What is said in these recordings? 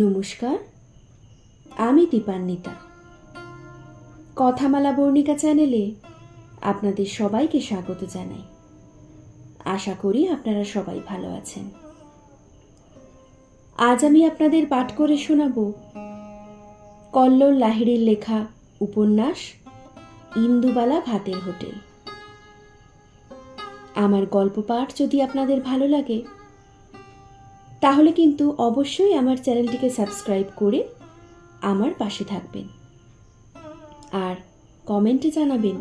নমস্কার, আমি দীপান্বিতা। কথামালা বর্ণিকা চ্যানেলে আপনাদের সবাইকে স্বাগত জানাই। আশা করি আপনারা সবাই ভালো আছেন। আজ আমি আপনাদের পাঠ করে শোনাব কল্লোল লাহিড়ীর লেখা উপন্যাস ইন্দুবালা ভাতের হোটেল। আমার গল্প পাঠ যদি আপনাদের ভালো লাগে তাহলে কিন্তু অবশ্যই আমার চ্যানেলটিকে সাবস্ক্রাইব করে আমার পাশে থাকবেন আর কমেন্টে জানাবেন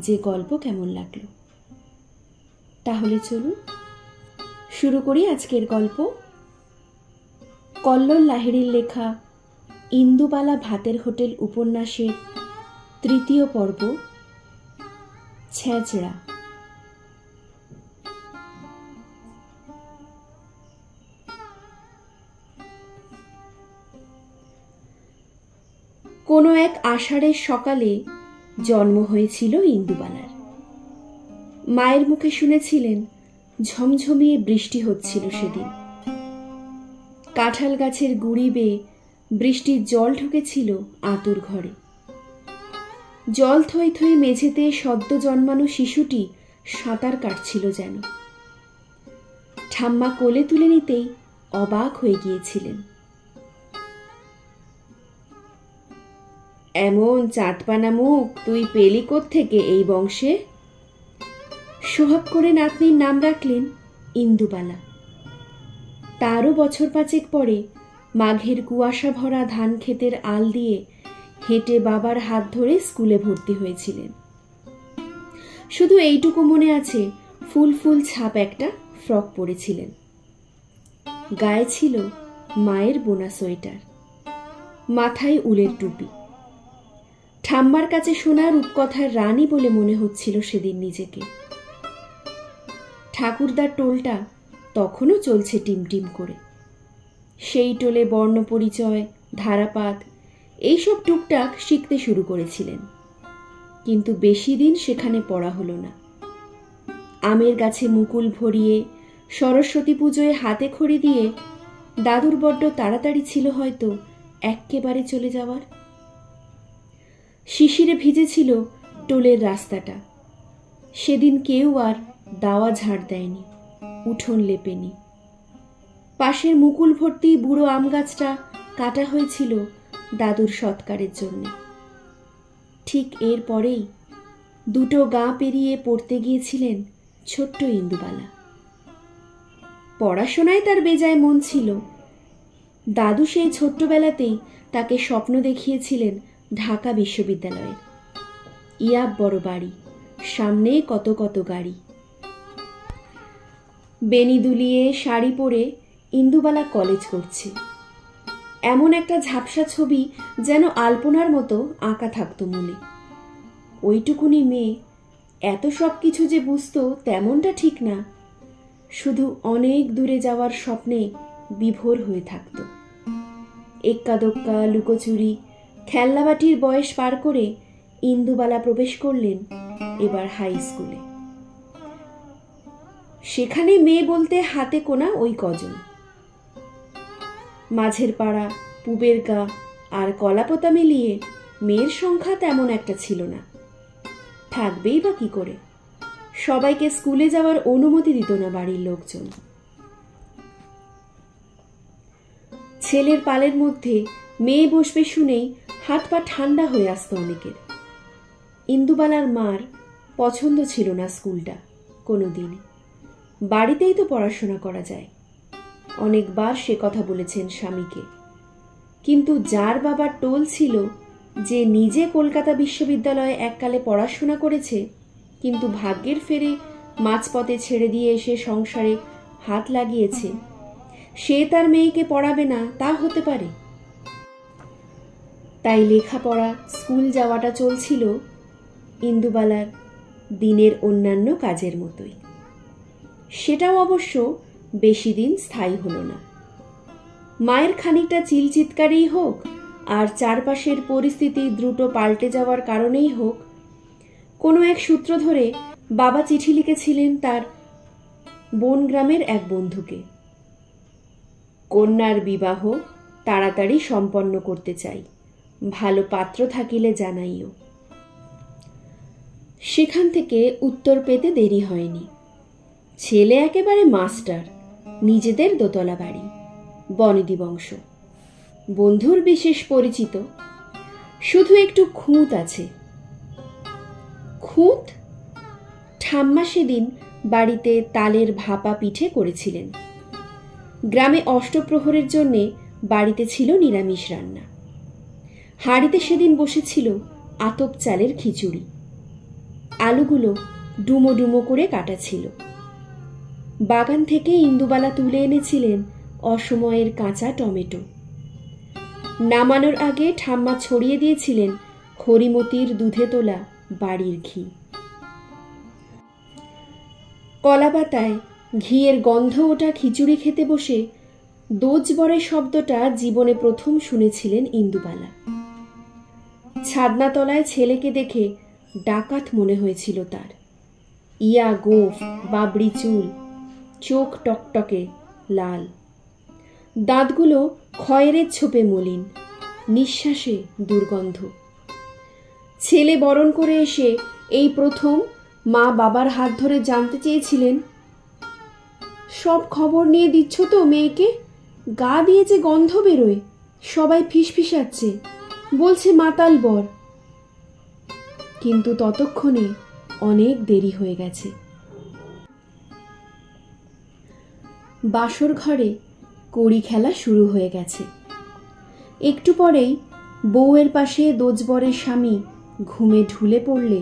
যে গল্প কেমন লাগলো। তাহলে চলুন শুরু করি আজকের গল্প। কল্লোল লাহিড়ীর লেখা ইন্দুবালা ভাতের হোটেল উপন্যাসের তৃতীয় পর্ব, ছেঁচড়া। কোনো এক আষাঢ়ের সকালে জন্ম হয়েছিল ইন্দুবালার। মায়ের মুখে শুনেছিলেন ঝমঝমিয়ে বৃষ্টি হচ্ছিল সেদিন। কাঁঠাল গাছের গুঁড়ি বেয়ে বৃষ্টির জল ঢুকেছিল আঁতুর ঘরে। জল থই থই মেঝেতে সদ্য জন্মানো শিশুটি সাঁতার কাটছিল যেন। ঠাম্মা কোলে তুলে নিতেই অবাক হয়ে গিয়েছিলেন। এমন চাঁদপানা মুখ তুই পেলি কোত্থেকে এই বংশে? সোহাগ করে নাতনির নাম রাখলেন ইন্দুবালা। তারও বছর পাঁচেক পরে মাঘের কুয়াশা ভরা ধান ক্ষেতের আল দিয়ে হেঁটে বাবার হাত ধরে স্কুলে ভর্তি হয়েছিলেন। শুধু এইটুকু মনে আছে, ফুল ফুল ছাপ একটা ফ্রক পরেছিলেন। গায়ে ছিল মায়ের বোনা সোয়েটার, মাথায় উলের টুপি। ঠাম্মার কাছে শোনা রূপকথার রানী বলে মনে হচ্ছিল সেদিন নিজেকে। ঠাকুরদার টোলটা তখনও চলছে টিমটিম করে। সেই টোলে বর্ণ পরিচয়, ধারাপাত এইসব টুকটাক শিখতে শুরু করেছিলেন, কিন্তু বেশি দিন সেখানে পড়া হলো না। আমের গাছে মুকুল ভরিয়ে, সরস্বতী পুজোয় হাতে খড়ি দিয়ে দাদুর বড্ড তাড়াতাড়ি ছিল হয়তো এক্কেবারে চলে যাওয়ার। শিশিরে ভিজেছিল টোলের রাস্তাটা। সেদিন কেউ আর দাওয়া ঝাড় দেয়নি, উঠোন লেপেনি। পাশের মুকুল ভর্তি বুড়ো আম গাছটা কাটা হয়েছিল দাদুর সৎকারের জন্য। ঠিক এর পরেই দুটো গা পেরিয়ে পড়তে গিয়েছিলেন ছোট্ট ইন্দুবালা। পড়াশোনায় তার বেজায় মন ছিল। দাদু সেই ছোট্টবেলাতেই তাকে স্বপ্ন দেখিয়েছিলেন ঢাকা বিশ্ববিদ্যালয়ের। ইয়াব বড় বাড়ি, সামনে কত কত গাড়ি। বেনি দুলিয়ে শাড়ি পরে ইন্দুবালা কলেজ করছে, এমন একটা ঝাপসা ছবি যেন আলপনার মতো আঁকা থাকতো মনে। ওইটুকুনি মেয়ে এত সব কিছু যে বুঝতো তেমনটা ঠিক না, শুধু অনেক দূরে যাওয়ার স্বপ্নে বিভোর হয়ে থাকত। এক্কা দোক্কা, লুকোচুরি, খেলনাবাটির বয়স পার করে ইন্দুবালা প্রবেশ করলেন এবার হাই স্কুলে। সেখানে মেয়ে বলতে হাতে কোনা ওই কজন। মাঝের পাড়া, পুবের গা আর কলাপোতা মিলিয়ে মেয়ের সংখ্যা তেমন একটা ছিল না। থাকবেই বা কি করে, সবাইকে স্কুলে যাওয়ার অনুমতি দিত না বাড়ির লোকজন। ছেলের পালের মধ্যে মেয়ে বসবে শুনেই হাত পা ঠান্ডা হয়ে আসত অনেকের। ইন্দুবালার মার পছন্দ ছিল না স্কুলটা কোনোদিন। বাড়িতেই তো পড়াশোনা করা যায়, অনেকবার সে কথা বলেছেন স্বামীকে। কিন্তু যার বাবার টোল ছিল যে নিজে কলকাতা বিশ্ববিদ্যালয়ে এককালে পড়াশোনা করেছে, কিন্তু ভাগ্যের ফেরে মাঝপথে ছেড়ে দিয়ে এসে সংসারে হাত লাগিয়েছে, সে তার মেয়েকে পড়াবে না তা হতে পারে? তাই লেখাপড়া, স্কুল যাওয়াটা চলছিল ইন্দুবালার দিনের অন্যান্য কাজের মতোই। সেটাও অবশ্য বেশি দিন স্থায়ী হলো না। মায়ের খানিকটা চিলচিৎকারেই হোক আর চারপাশের পরিস্থিতি দ্রুত পাল্টে যাওয়ার কারণেই হোক, কোনো এক সূত্র ধরে বাবা চিঠি লিখেছিলেন তার বন গ্রামের এক বন্ধুকে। কন্যার বিবাহ তাড়াতাড়ি সম্পন্ন করতে চাই। ভালো পাত্র থাকিলে জানাইও। সেখান থেকে উত্তর পেতে দেরি হয়নি। ছেলে একেবারে মাস্টার, নিজেদের দোতলা বাড়ি, বনেদি বংশ, বন্ধুর বিশেষ পরিচিত। শুধু একটু খুঁত আছে। খুঁত? ঠাম্মা সেদিন বাড়িতে তালের ভাপা পিঠে করেছিলেন। গ্রামে অষ্টপ্রহরের জন্যে বাড়িতে ছিল নিরামিষ রান্না। হাঁড়িতে সেদিন বসেছিল আতপ চালের খিচুড়ি। আলুগুলো ডুমো ডুমো করে কাটা ছিল। বাগান থেকে ইন্দুবালা তুলে এনেছিলেন অসময়ের কাঁচা টমেটো। নামানোর আগে ঠাম্মা ছড়িয়ে দিয়েছিলেন খড়িমতির দুধে তোলা বাড়ির ঘি। কলাপাতায় ঘিয়ের গন্ধ ওঠা খিচুড়ি খেতে বসে দোজবরের শব্দটা জীবনে প্রথম শুনেছিলেন ইন্দুবালা। ছাদনাতলায় ছেলেকে দেখে ডাকাত মনে হয়েছিল তার। ইয়া গোঁফ, বাবড়ি চুল, চোখ টকটকে লাল, দাঁতগুলো খয়েরের ছোপে মলিন, নিঃশ্বাসে দুর্গন্ধ। ছেলে বরণ করে এসে এই প্রথম মা বাবার হাত ধরে জানতে চেয়েছিলেন, সব খবর নিয়ে দিচ্ছ তো মেয়েকে? গা দিয়ে যে গন্ধ বেরোয়, সবাই ফিসফিসাচ্ছে, বলছে মাতাল বর। কিন্তু ততক্ষণে অনেক দেরি হয়ে গেছে। বাসর ঘরে কড়ি খেলা শুরু হয়ে গেছে। একটু পরেই বউয়ের পাশে দোজবরের স্বামী ঘুমে ঢুলে পড়লে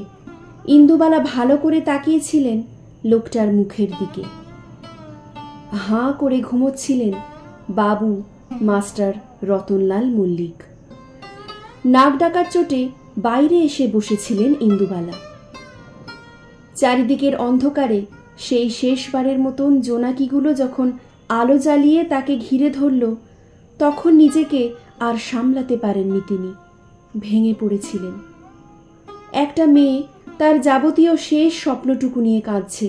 ইন্দুবালা ভালো করে তাকিয়েছিলেন লোকটার মুখের দিকে। হাঁ করে ঘুমোচ্ছিলেন বাবু মাস্টার রতনলাল মল্লিক। নাক ডাকার চোটে বাইরে এসে বসেছিলেন ইন্দুবালা। চারিদিকের অন্ধকারে সেই শেষবারের মতন জোনাকিগুলো যখন আলো জ্বালিয়ে তাকে ঘিরে ধরল, তখন নিজেকে আর সামলাতে পারেননি তিনি, ভেঙে পড়েছিলেন। একটা মেয়ে তার যাবতীয় শেষ স্বপ্নটুকু নিয়ে কাঁদছে।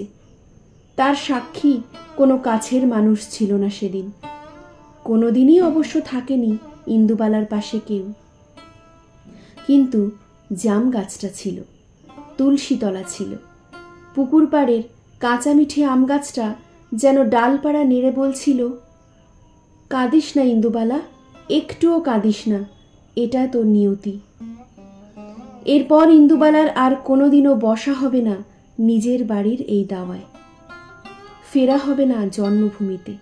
তার সাক্ষী কোনো কাছের মানুষ ছিল না সেদিন। কোনোদিনই অবশ্য থাকেনি ইন্দুবালার পাশে কেউ। কিন্তু জাম গাছটা ছিল, তুলসীতলা ছিল, পুকুর পাড়ের কাঁচা মিঠে আম গাছটা যেন ডালপাড়া নেড়ে বলছিল, কাঁদিস না ইন্দুবালা, একটুও কাঁদিস না, এটা তোর নিয়তি। এরপর ইন্দুবালার আর কোনোদিনও বসা হবে না নিজের বাড়ির এই দাওয়ায়, ফেরা হবে না জন্মভূমিতে।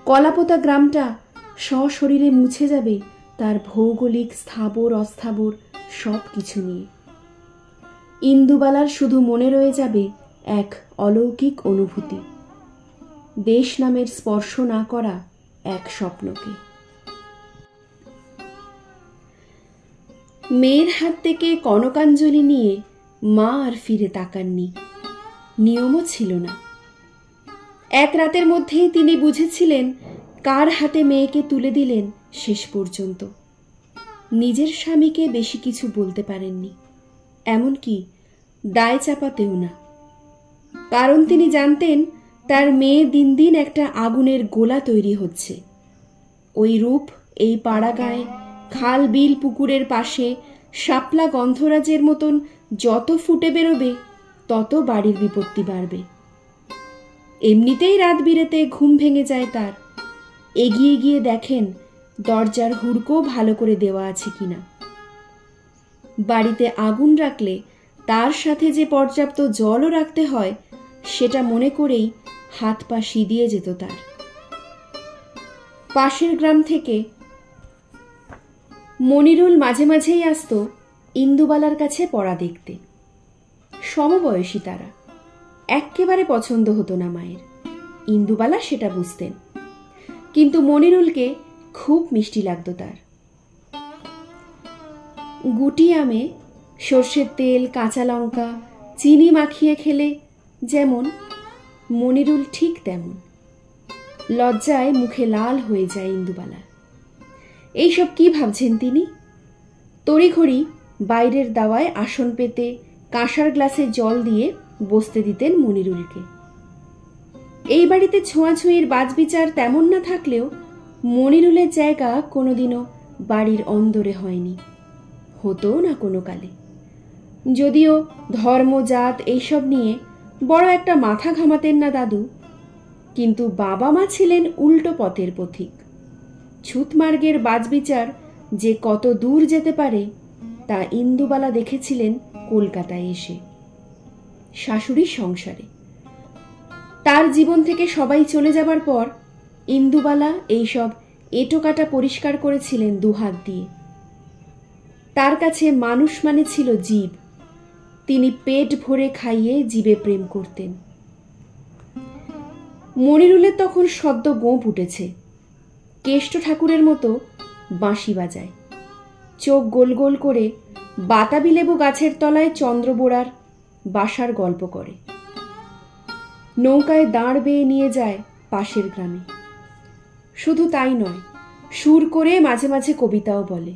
কলাপোতা গ্রামটা সশরীরে মুছে যাবে তার ভৌগোলিক স্থাবর অস্থাবর সব কিছু নিয়ে। ইন্দুবালার শুধু মনে রয়ে যাবে এক অলৌকিক অনুভূতি, দেশ নামের স্পর্শ না করা এক স্বপ্নকে। মেয়ের হাত থেকে কনকাঞ্জলি নিয়ে মা আর ফিরে তাকাননি, নিয়মও ছিল না। এক রাতের মধ্যেই তিনি বুঝেছিলেন কার হাতে মেয়েকে তুলে দিলেন শেষ পর্যন্ত। নিজের স্বামীকে বেশি কিছু বলতে পারেননি, এমনকি দায় চাপাতেও না। কারণ তিনি জানতেন তার মেয়ে দিন দিন একটা আগুনের গোলা তৈরি হচ্ছে। ওই রূপ এই পাড়া গায়ে খাল বিল পুকুরের পাশে শাপলা গন্ধরাজের মতন যত ফুটে বেরোবে, তত বাড়ির বিপত্তি বাড়বে। এমনিতেই রাত বিরেতে ঘুম ভেঙে যায় তার। এগিয়ে গিয়ে দেখেন দরজার হুড়কো ভালো করে দেওয়া আছে কিনা। বাড়িতে আগুন রাখলে তার সাথে যে পর্যাপ্ত জলও রাখতে হয়, সেটা মনে করেই হাত পা সিদিয়ে যেত তার। পাশের গ্রাম থেকে মনিরুল মাঝে মাঝেই আসতো ইন্দুবালার কাছে পড়া দেখতে। সমবয়সী তারা, এক্কেবারে পছন্দ হতো না মায়ের। ইন্দুবালা সেটা বুঝতেন, কিন্তু মনিরুলকে খুব মিষ্টি লাগতো তার। গুটি আমে সর্ষের তেল, কাঁচা লঙ্কা, চিনি মাখিয়ে খেলে যেমন, মনিরুল ঠিক তেমন। লজ্জায় মুখে লাল হয়ে যায় ইন্দুবালা। এইসব কি ভাবছেন তিনি? তড়িঘড়ি বাইরের দাওয়ায় আসন পেতে কাঁসার গ্লাসে জল দিয়ে বসতে দিতেন মনিরুলকে। এই বাড়িতে ছোঁয়াছুঁয়ির বাজবিচার তেমন না থাকলেও মনিরুলের জায়গা কোনোদিনও বাড়ির অন্দরে হয়নি, হতো না কোনো কালে। যদিও ধর্ম জাত এইসব নিয়ে বড় একটা মাথা ঘামাতেন না দাদু, কিন্তু বাবা মা ছিলেন উল্টো পথের পথিক। ছুতমার্গের বাজবিচার যে কত দূর যেতে পারে তা ইন্দুবালা দেখেছিলেন কলকাতায় এসে, শাশুড়ির সংসারে। তার জীবন থেকে সবাই চলে যাবার পর ইন্দুবালা এইসব এঁটোকাটা পরিষ্কার করেছিলেন দুহাত দিয়ে। তার কাছে মানুষ মানে ছিল জীব। তিনি পেট ভরে খাইয়ে জীবে প্রেম করতেন। মনিরুলের তখন সদ্য গোঁপ উঠেছে, কেষ্ট ঠাকুরের মতো বাঁশি বাজায়, চোখ গোল গোল করে বাতাবি লেবু গাছের তলায় চন্দ্রবোড়ার বাসার গল্প করে, নৌকায় দাঁড় বেয়ে নিয়ে যায় পাশের গ্রামে। শুধু তাই নয়, সুর করে মাঝে মাঝে কবিতাও বলে।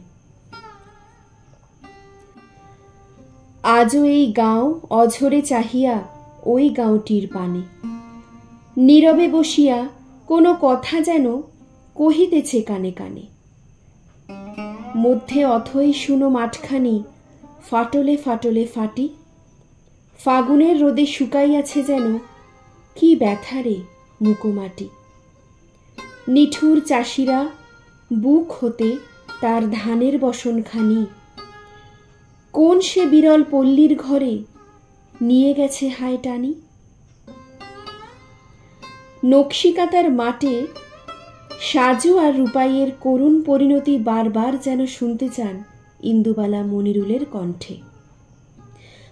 আজও এই গাঁও অঝরে চাহিয়া ওই গাঁওটির পানে, নীরবে বসিয়া কোনো কথা যেন কহিতেছে কানে কানে। মধ্যে অথই শুনো মাঠখানি ফাটলে ফাটলে ফাটি, ফাগুনের রোদে শুকাইয়াছে যেন কি ব্যথারে মুকোমাটি। নিঠুর চাষিরা বুক হতে তার ধানের বসনখানি, কোন সে বিরল পল্লীর ঘরে নিয়ে গেছে হায় টানি। নকশিকাতার মাঠে সাজু আর রূপাইয়ের করুণ পরিণতি বারবার যেন শুনতে চান ইন্দুবালা মনিরুলের কণ্ঠে।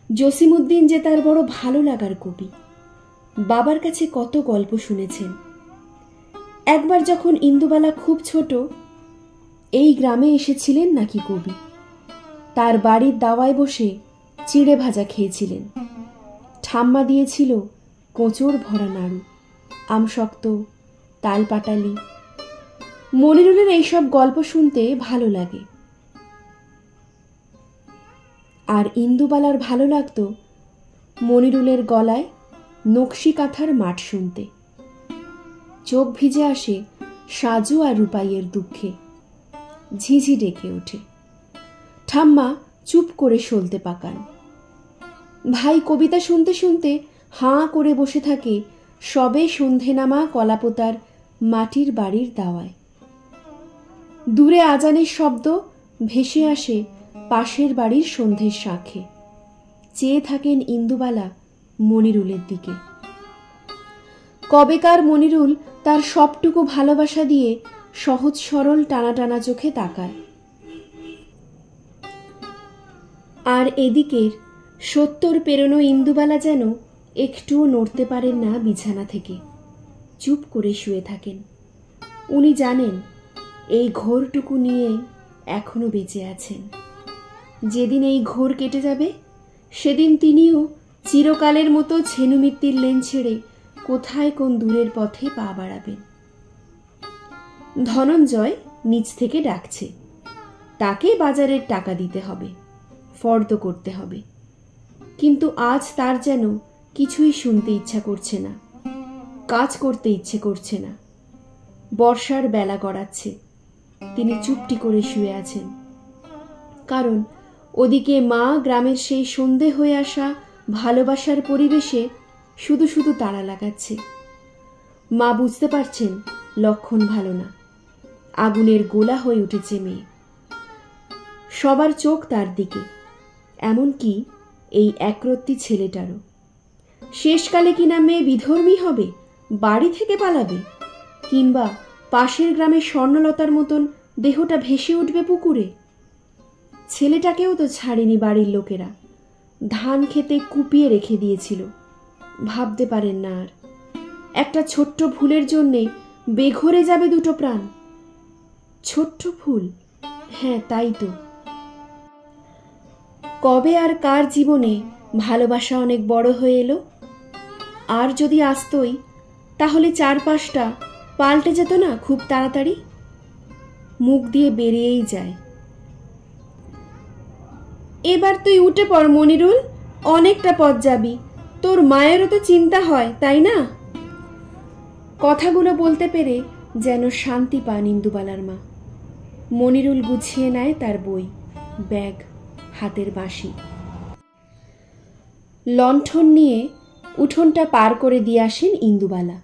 জসিমউদ্দিন যে তার বড় ভালো লাগার কবি, বাবার কাছে কত গল্প শুনেছেন। একবার যখন ইন্দুবালা খুব ছোট, এই গ্রামে এসেছিলেন নাকি কবি। তার বাড়ির দাওয়ায় বসে চিড়ে ভাজা খেয়েছিলেন। ঠাম্মা দিয়েছিল কোঁচড় ভরা নাড়ু, আমশক্ত, তাল পাটালি। মনিরুলের এইসব গল্প শুনতে ভালো লাগে। আর ইন্দুবালার ভালো লাগতো মনিরুলের গলায় নকশি কাঁথার মাঠ শুনতে। চোখ ভিজে আসে সাজু আর রূপাইয়ের দুঃখে, ঝিঝি ডেকে ওঠে। ঠাম্মা চুপ করে সলতে পাকান। ভাই কবিতা শুনতে শুনতে হাঁ করে বসে থাকে সবে সন্ধে নামা কলাপোতার মাটির বাড়ির দাওয়ায়। দূরে আজানের শব্দ ভেসে আসে পাশের বাড়ির সন্ধ্যের শাঁখে। চেয়ে থাকেন ইন্দুবালা মনিরুলের দিকে। কবেকার মনিরুল তার সবটুকু ভালোবাসা দিয়ে সহজ সরল টানা টানা চোখে তাকায়। আর এদিকের 70 পেরোনো ইন্দুবালা যেন একটুও নড়তে পারেন না বিছানা থেকে, চুপ করে শুয়ে থাকেন। উনি জানেন এই ঘোরটুকু নিয়ে এখনো বেঁচে আছেন। যেদিন এই ঘোর কেটে যাবে সেদিন তিনিও চিরকালের মতো ছেনুমিত্তির লেন ছেড়ে কোথায় কোন দূরের পথে পা বাড়াবেন। ধনঞ্জয় নিচ থেকে ডাকছে, তাকে বাজারের টাকা দিতে হবে, ফর্দ করতে হবে। কিন্তু আজ তার যেন কিছুই শুনতে ইচ্ছা করছে না, কাজ করতে ইচ্ছে করছে না। বর্ষার বেলা গড়াচ্ছে, তিনি চুপটি করে শুয়ে আছেন। কারণ ওদিকে মা গ্রামের সেই সন্ধে হয়ে আসা ভালোবাসার পরিবেশে শুধু শুধু তাড়া লাগাচ্ছে। মা বুঝতে পারছেন লক্ষণ ভালো না, আগুনের গোলা হয়ে উঠেছে মেয়ে। সবার চোখ তার দিকে, এমনকি এই একরত্তি ছেলেটারও। শেষকালে কিনা মেয়ে বিধর্মী হবে, বাড়ি থেকে পালাবে, কিংবা পাশের গ্রামের স্বর্ণলতার মতন দেহটা ভেসে উঠবে পুকুরে। ছেলেটাকেও তো ছাড়েনি বাড়ির লোকেরা, ধান খেতে কুপিয়ে রেখে দিয়েছিল। ভাবতে পারেন না আর একটা ছোট্ট ভুলের জন্যে বেঘরে যাবে দুটো প্রাণ। ছোট্ট ভুল, হ্যাঁ তাই তো। কবে আর কার জীবনে ভালোবাসা অনেক বড় হয়ে এলো। আর যদি আসতই তাহলে চারপাশটা পাল্টে যেত না খুব তাড়াতাড়ি। মুখ দিয়ে বেরিয়েই যায়। এবার তুই উঠে পড় মনিরুল, অনেকটা পথ যাবি, তোর মায়েরও তো চিন্তা হয় তাই না। কথাগুলো বলতে পেরে যেন শান্তি পান ইন্দুবালার মা। মনিরুল গুছিয়ে নেয় তার বই, ব্যাগ, হাতের বাঁশি। লণ্ঠন নিয়ে উঠোনটা পার করে দিয়ে আসেন ইন্দুবালা।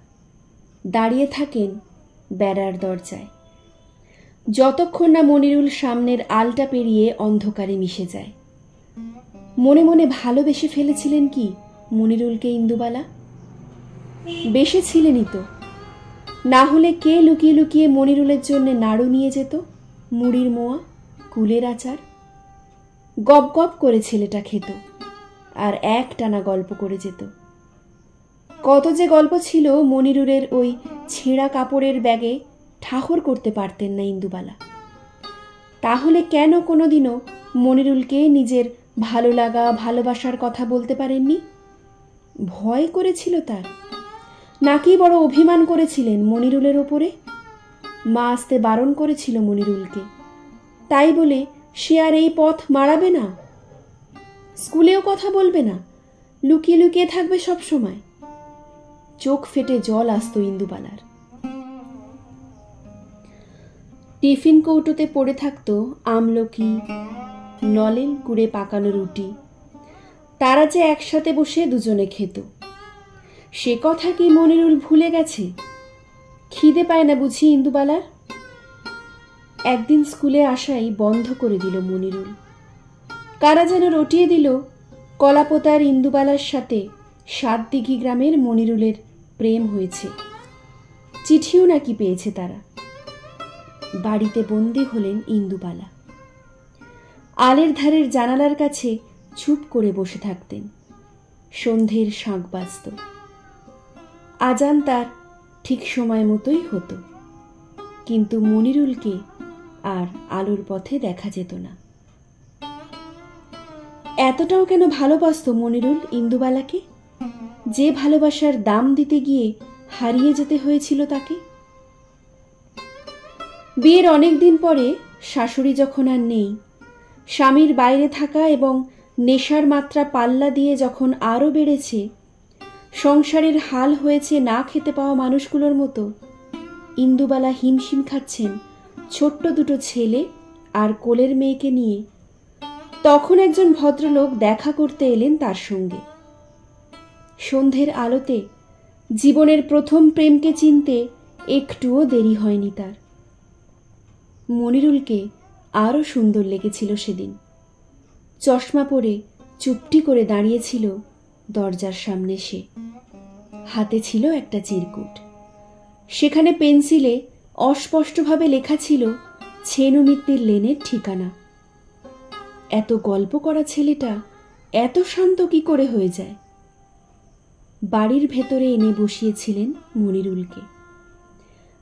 দাঁড়িয়ে থাকেন বেড়ার দরজায়, যতক্ষণ না মনিরুল সামনের আলটা পেরিয়ে অন্ধকারে মিশে যায়। মনে মনে ভালোবেসে ফেলেছিলেন কি মনিরুলকে ইন্দুবালা? বেসেছিলেনই তো, না হলে কে লুকিয়ে লুকিয়ে মনিরুলের জন্য নাড়ু নিয়ে যেত, মুড়ির মোয়া, কুলের আচার। গপ গপ করে ছেলেটা খেত আর একটানা গল্প করে যেত। কত যে গল্প ছিল মনিরুলের ওই ছেঁড়া কাপড়ের ব্যাগে ঠাহর করতে পারতেন না ইন্দুবালা। তাহলে কেন কোনোদিনও মনিরুলকে নিজের ভালো লাগা ভালোবাসার কথা বলতে পারেননি? ভয় করেছিল তার, নাকি বড় অভিমান করেছিলেন মনিরুলের ওপরে? মা আসতে বারণ করেছিল মনিরুলকে, তাই বলে সে আর এই পথ মারাবে না? স্কুলেও কথা বলবে না, লুকিয়ে লুকিয়ে থাকবে সব সময়? চোখ ফেটে জল আসতো ইন্দুবালার। টিফিন কৌটোতে পড়ে থাকতো আমলকি, নলেন কুড়ে পাকানো রুটি। তারা যে একসাথে বসে দুজনে খেত, সে কথা কি মনিরুল ভুলে গেছে? খিদে পায় না বুঝি ইন্দুবালার? একদিন স্কুলে আসাই বন্ধ করে দিল মনিরুল। কারা যেন রটিয়ে দিল কলাপোতার ইন্দুবালার সাথে 7 দিঘি গ্রামের মনিরুলের প্রেম হয়েছে। চিঠিও নাকি পেয়েছে তারা। বাড়িতে বন্দী হলেন ইন্দুবালা। আলের ধারের জানালার কাছে চুপ করে বসে থাকতেন। সন্ধ্যের শাঁখ বাজত। আজান তার ঠিক সময় মতোই হতো, কিন্তু মনিরুলকে আর আলোর পথে দেখা যেত না। এতটাও কেন ভালোবাসত মনিরুল ইন্দুবালাকে, যে ভালোবাসার দাম দিতে গিয়ে হারিয়ে যেতে হয়েছিল তাকে? বিয়ের অনেক দিন পরে শাশুড়ি যখন আর নেই, স্বামীর বাইরে থাকা এবং নেশার মাত্রা পাল্লা দিয়ে যখন আরও বেড়েছে, সংসারের হাল হয়েছে না খেতে পাওয়া মানুষগুলোর মতো, ইন্দুবালা হিমশিম খাচ্ছেন ছোট্ট দুটো ছেলে আর কোলের মেয়েকে নিয়ে। তখন একজন ভদ্রলোক দেখা করতে এলেন তার সঙ্গে। সন্ধ্যের আলোতে জীবনের প্রথম প্রেমকে চিনতে একটুও দেরি হয়নি তার। মনিরুলকে আরও সুন্দর লেগেছিল সেদিন। চশমা পরে চুপটি করে দাঁড়িয়েছিল দরজার সামনে সে। হাতে ছিল একটা চিরকুট। সেখানে পেন্সিলে অস্পষ্টভাবে লেখা ছিল ছেনুমিত্তির লেনের ঠিকানা। এত গল্প করা ছেলেটা এত শান্ত কি করে হয়ে যায়? বাড়ির ভেতরে এনে বসিয়েছিলেন মনিরুলকে।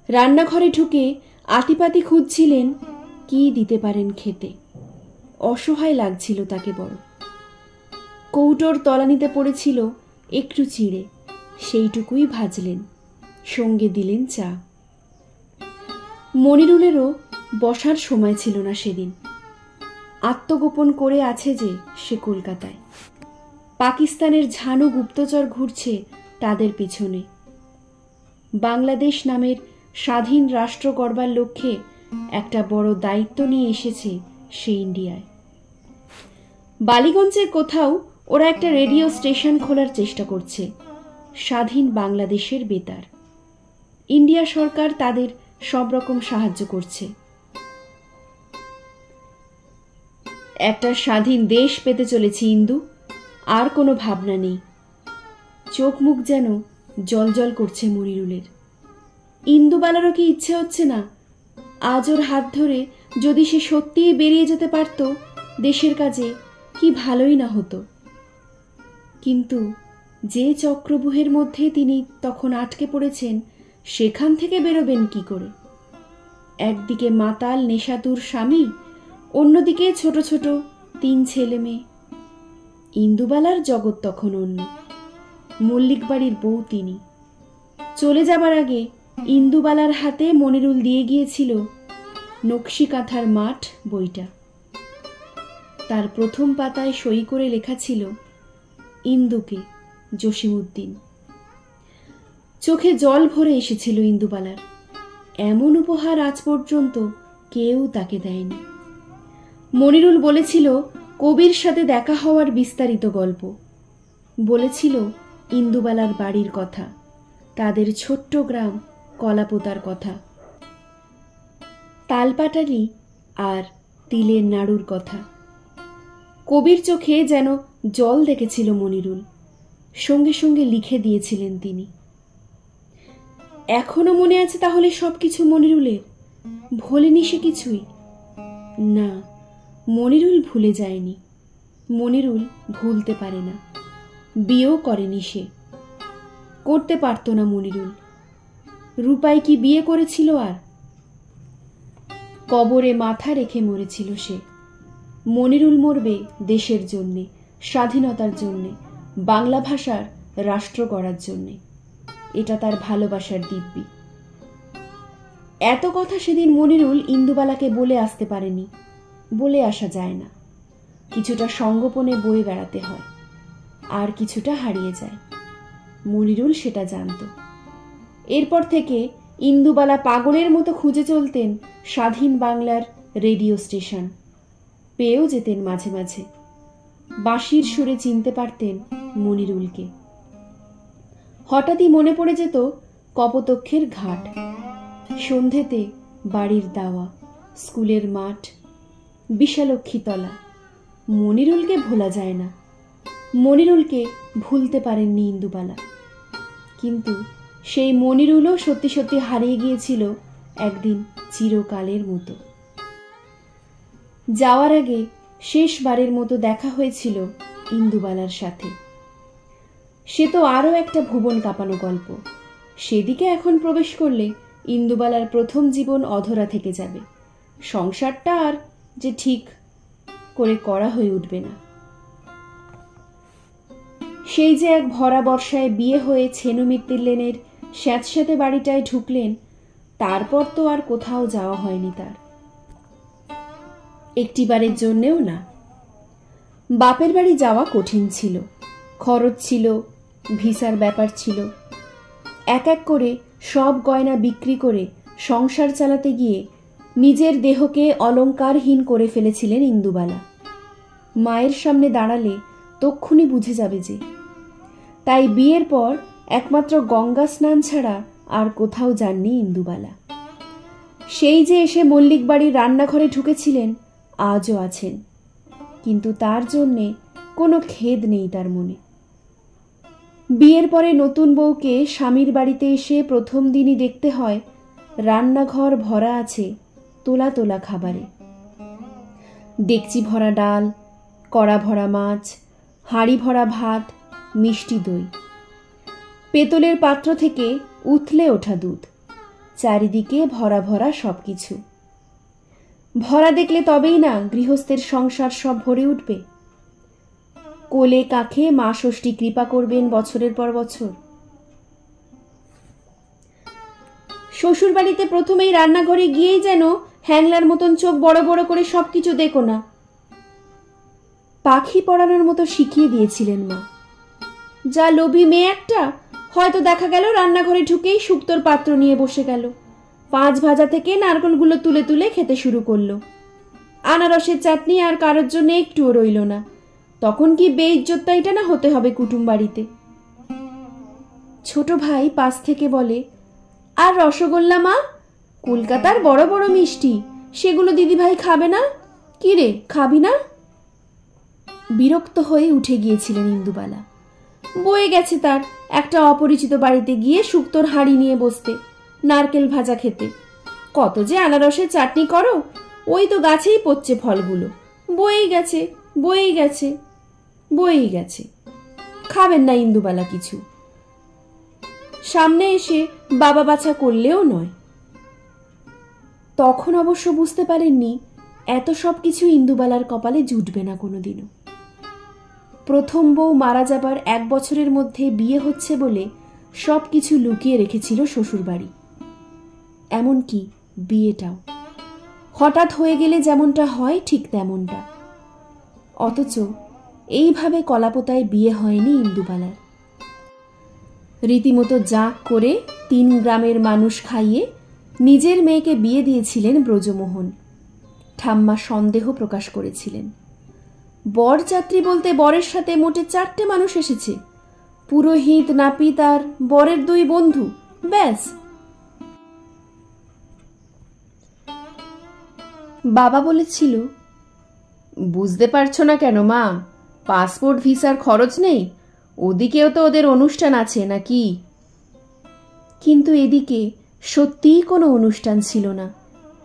রান্নাঘরে ঢুকে আতিপাতি খুঁজছিলেন কি দিতে পারেন খেতে। অসহায় লাগছিল তাকে বড়। কৌটোর তলানিতে পড়েছিল একটু চিড়ে, সেইটুকুই ভাজলেন, সঙ্গে দিলেন চা। মনিরুলেরও বসার সময় ছিল না সেদিন। আত্মগোপন করে আছে যে সে কলকাতায়। পাকিস্তানের ঝানু গুপ্তচর ঘুরছে তাদের পিছনে। বাংলাদেশ নামের স্বাধীন রাষ্ট্র গড়বার লক্ষ্যে একটা বড় দায়িত্ব নিয়ে এসেছে সে ইন্ডিয়ায়। বালিগঞ্জের কোথাও ওরা একটা রেডিও স্টেশন খোলার চেষ্টা করছে, স্বাধীন বাংলাদেশের বেতার। ইন্ডিয়া সরকার তাদের সব রকম সাহায্য করছে। একটা স্বাধীন দেশ পেতে চলেছি ইন্দু, আর কোনো ভাবনা নেই। চোখ মুখ যেন জলজল করছে মনিরুলের। ইন্দুবালারও কি ইচ্ছে হচ্ছে না আজ ওর হাত ধরে যদি সে সত্যিই বেরিয়ে যেতে পারত দেশের কাজে, কি ভালোই না হতো। কিন্তু যে চক্রব্যূহের মধ্যে তিনি তখন আটকে পড়েছেন, সেখান থেকে বেরোবেন কি করে? একদিকে মাতাল নেশাতুর স্বামী, অন্যদিকে ছোট ছোট 3 ছেলে মেয়ে। ইন্দুবালার জগৎ তখন অন্য। মল্লিক বাড়ির বউ তিনি। চলে যাবার আগে ইন্দুবালার হাতে মনিরুল দিয়ে গিয়েছিল নকশি কাঁথার মাঠ বইটা। তার প্রথম পাতায় সই করে লেখা ছিল ইন্দুকে, জসিমউদ্দিন। চোখে জল ভরে এসেছিল ইন্দুবালার। এমন উপহার আজ পর্যন্ত কেউ তাকে দেয়নি। মনিরুল বলেছিল কবির সাথে দেখা হওয়ার বিস্তারিত গল্প, বলেছিল ইন্দুবালার বাড়ির কথা, তাদের ছোট্ট গ্রাম কলাপোতার কথা, তালপাটালি আর তিলের নাড়ুর কথা। কবির চোখে যেন জল দেখেছিল মনিরুল, সঙ্গে সঙ্গে লিখে দিয়েছিলেন তিনি। এখনো মনে আছে তাহলে সবকিছু মনিরুলের? ভোলেনি সে কিছুই? না, মনিরুল ভুলে যায়নি, মনিরুল ভুলতে পারে না, বিয়েও করেনি সে, করতে পারত না মনিরুল। রূপাই কি বিয়ে করেছিল আর? কবরে মাথা রেখে মরেছিল সে। মনিরুল মরবে দেশের জন্যে, স্বাধীনতার জন্যে, বাংলা ভাষার রাষ্ট্র গড়ার জন্যে। এটা তার ভালোবাসার দিব্যি। এত কথা সেদিন মনিরুল ইন্দুবালাকে বলে আসতে পারেনি, বলে আসা যায় না। কিছুটা সঙ্গোপনে বয়ে বেড়াতে হয়, আর কিছুটা হারিয়ে যায়। মনিরুল সেটা জানত। এরপর থেকে ইন্দুবালা পাগলের মতো খুঁজে চলতেন স্বাধীন বাংলার রেডিও স্টেশন, পেয়েও যেতেন মাঝে মাঝে। বাঁশির সুরে চিনতে পারতেন মনিরুলকে। হঠাৎই মনে পড়ে যেত কপোতক্ষের ঘাট, সন্ধেতে বাড়ির দাওয়া, স্কুলের মাঠ, বিশালক্ষীতলা। মনিরুলকে ভোলা যায় না, মনিরুলকে ভুলতে পারেননি ইন্দুবালা। কিন্তু সেই মনিরুলও সত্যি সত্যি হারিয়ে গিয়েছিল একদিন চিরকালের মতো। যাওয়ার আগে শেষবারের মতো দেখা হয়েছিল ইন্দুবালার সাথে। সে তো আরও একটা ভুবন কাঁপানো গল্প। সেদিকে এখন প্রবেশ করলে ইন্দুবালার প্রথম জীবন অধরা থেকে যাবে। সংসারটা আর যে ঠিক করে করা হয়ে উঠবে না। সেই যে এক ভরা বর্ষায় বিয়ে হয়ে ছেনুমিত্তির লেনের স্যাঁতস্যাঁতে বাড়িটায় ঢুকলেন, তারপর তো আর কোথাও যাওয়া হয়নি তার, একটিবারের জন্যেও না। বাপের বাড়ি যাওয়া কঠিন ছিল, খরচ ছিল, ভিসার ব্যাপার ছিল। এক এক করে সব গয়না বিক্রি করে সংসার চালাতে গিয়ে নিজের দেহকে অলংকারহীন করে ফেলেছিলেন ইন্দুবালা। মায়ের সামনে দাঁড়ালে তক্ষুনি বুঝে যাবে যে। তাই বিয়ের পর একমাত্র গঙ্গা স্নান ছাড়া আর কোথাও যাননি ইন্দুবালা। সেই যে এসে মল্লিক বাড়ির রান্নাঘরে ঢুকেছিলেন, আজও আছেন, কিন্তু তার জন্যে কোনো খেদ নেই তার মনে। বিয়ের পরে নতুন বউকে স্বামীর বাড়িতে এসে প্রথম দিনই দেখতে হয় রান্নাঘর ভরা আছে তোলা তোলা খাবারে। ডেকচি ভরা ডাল, কড়া ভরা মাছ, হাঁড়ি ভরা ভাত, মিষ্টি দই, পেতলের পাত্র থেকে উথলে ওঠা দুধ, চারিদিকে ভরা ভরা সবকিছু। ভরা দেখলে তবেই না গৃহস্থের সংসার সব ভরে উঠবে। কোলে কাঁখে মা ষষ্ঠী কৃপা করবেন বছরের পর বছর। শ্বশুর বাড়িতে প্রথমেই রান্নাঘরে গিয়েই যেন হ্যাংলার মতন চোখ বড় বড় করে সবকিছু দেখো না, পাখি পড়ানোর মতো শিখিয়ে দিয়েছিলেন মা। যা লোভী মেয়ে একটা, হয়তো দেখা গেল রান্নাঘরে ঢুকেই শুক্তোর পাত্র নিয়ে বসে গেল, 5 ভাজা থেকে নারকেলগুলো তুলে তুলে খেতে শুরু করলো। আনারসের চাটনি আর কারোর জন্য একটুও রইল না। তখন কি বেইজ্জতটা এটা না হতে হবে কুটুম বাড়িতে। ছোট ভাই পাশ থেকে বলে, আর রসগোল্লা মা, কলকাতার বড় বড় মিষ্টি, সেগুলো দিদিভাই খাবে না? কি রে, খাবি না? বিরক্ত হয়ে উঠে গিয়েছিলেন ইন্দুবালা। বয়ে গেছে তার একটা অপরিচিত বাড়িতে গিয়ে শুক্তোর হাঁড়ি নিয়ে বসতে, নারকেল ভাজা খেতে। কত যে আনারসের চাটনি করো, ওই তো গাছেই পড়ছে ফলগুলো। বয়েই গেছে, বয়েই গেছে, বয়েই গেছে। খাবেন না ইন্দুবালা কিছু। সামনে এসে বাবা বাছা করলেও নয়। তখন অবশ্য বুঝতে পারেননি এত সব কিছু ইন্দুবালার কপালে জুটবে না কোনোদিনও। প্রথম বউ মারা যাবার 1 বছরের মধ্যে বিয়ে হচ্ছে বলে সব কিছু লুকিয়ে রেখেছিল শ্বশুরবাড়ি, এমনকি বিয়েটাও। হঠাৎ হয়ে গেলে যেমনটা হয় ঠিক তেমনটা। অথচ এইভাবে কলাপোতায় বিয়ে হয়নি ইন্দুবালার। রীতিমতো জাঁক করে 3 গ্রামের মানুষ খাইয়ে নিজের মেয়েকে বিয়ে দিয়েছিলেন ব্রজমোহন। ঠাম্মা সন্দেহ প্রকাশ করেছিলেন। বরযাত্রী বলতে বরের সাথে মোটে 4টে মানুষ এসেছে, পুরোহিত, নাপিত আর বরের 2 বন্ধু, ব্যাস। বাবা বলেছিল, বুঝতে পারছো না কেন মা? পাসপোর্ট ভিসার খরচ নেই, ওদিকেও তো ওদের অনুষ্ঠান আছে নাকি? কিন্তু এদিকে সত্যিই কোনো অনুষ্ঠান ছিল না,